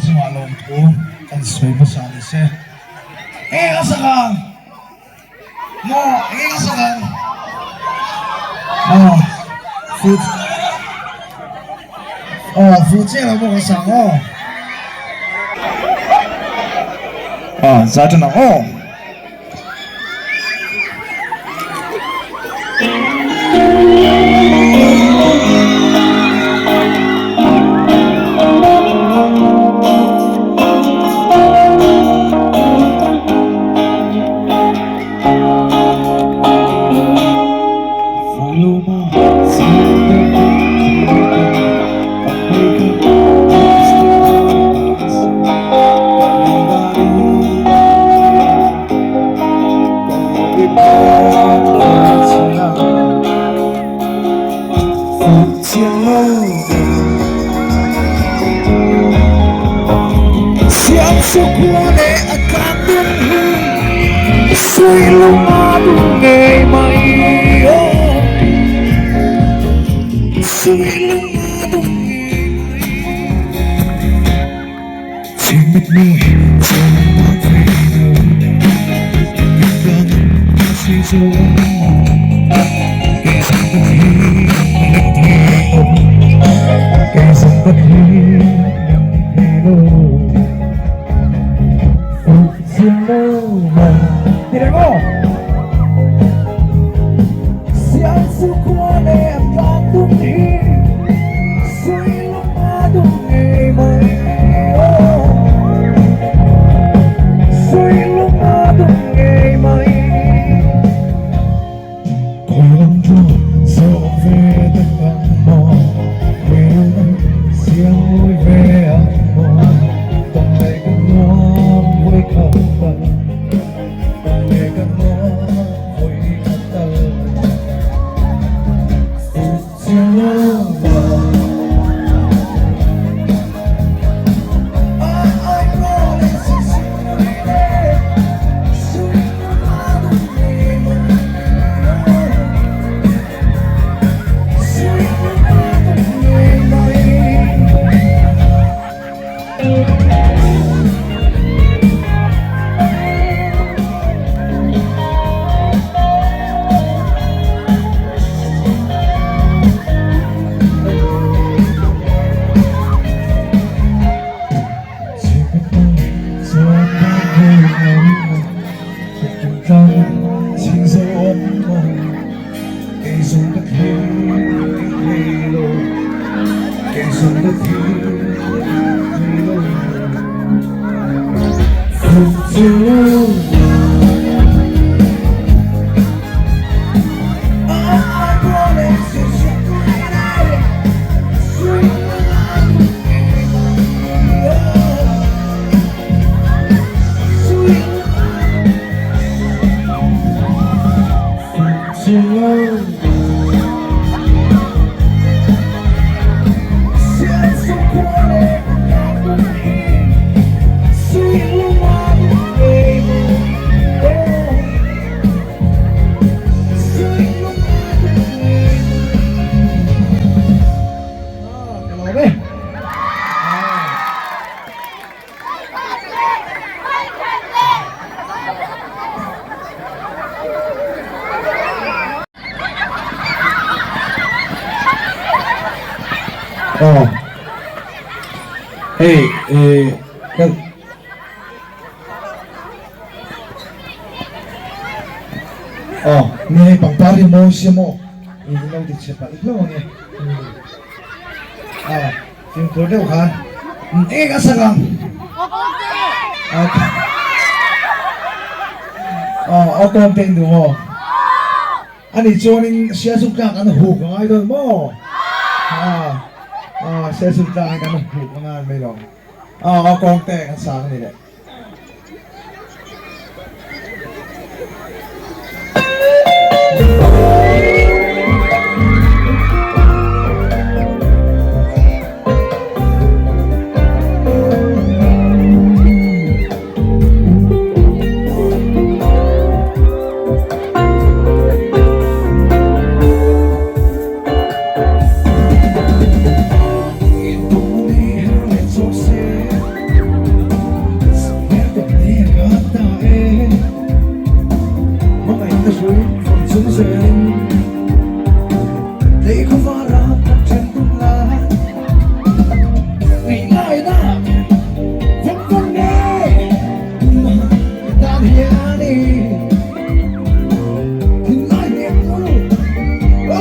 semua lompu kan sesuai pesan saya. Sekarang, sekarang.附近了不可上咋着呢Sui lumado ngay mai Sui lumado ngay mai Timid me from my freedom You've done this so long Guess I'm the hero Guess I'm the hero Diremo Siang sukuane gantung di Sui lumado ngay mai Sui lumado ngay mai Kulang jo so về tất cả mọi Quên siang vui về mọi Tổng này cũng ngon với khắp tận Ni pangpari mo siya mo. Ilaw din siya pa. Ilaw niya. Yung kodew kan. Hindi ka sagang. Konting do mo. Ani joining siya suka kan hug ang idol mo. Siya suka kan hug ang idol mo. Konting ang sa akin nila.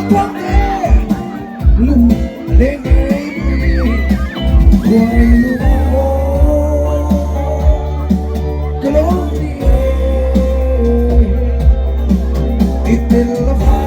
quante le mie vuoi gloria e te la fa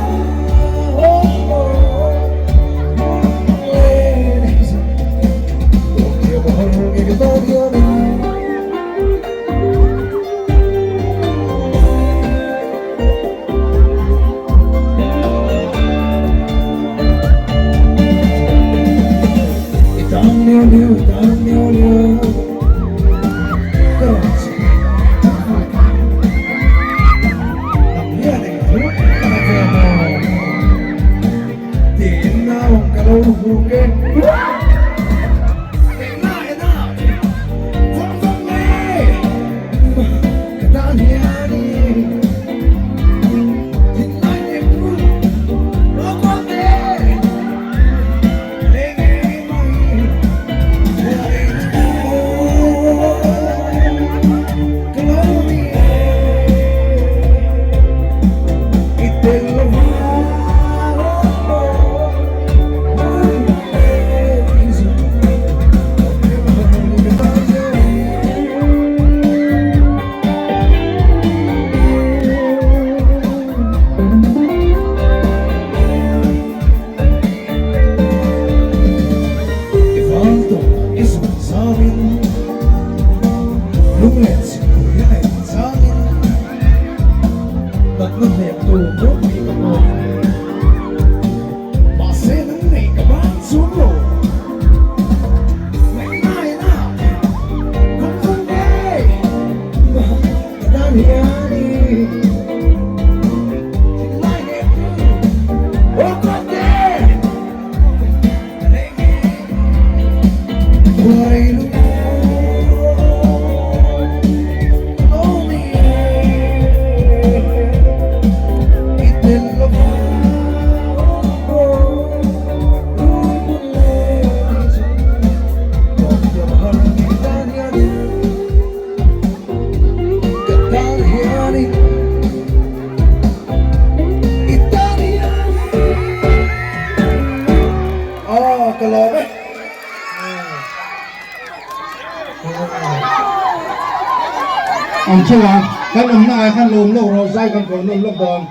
ông chưa khăn ông này khăn lùm lâu rồi dây con còn lùm lâu bòn